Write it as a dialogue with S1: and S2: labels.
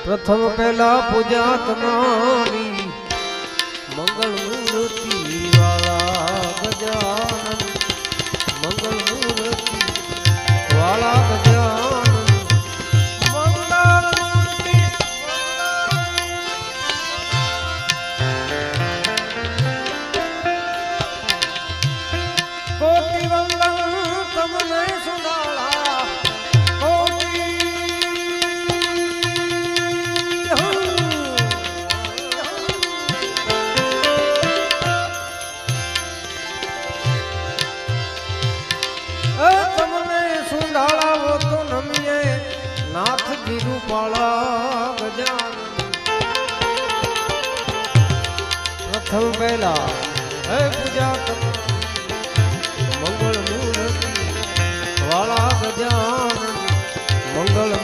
S1: પ્રથમ પહેલા પૂજા તમારી મંગળ મૂર્તિ વાળા ગજાનન મંગળ મૂર્તિ વાળા ગજાનન મંગળ મૂર્તિ કોટી વંદન તમને સુધાળા नाथ गिरु पाला गजानन प्रथम पहला है पूजा मंगल मूर्ति वाला गजानन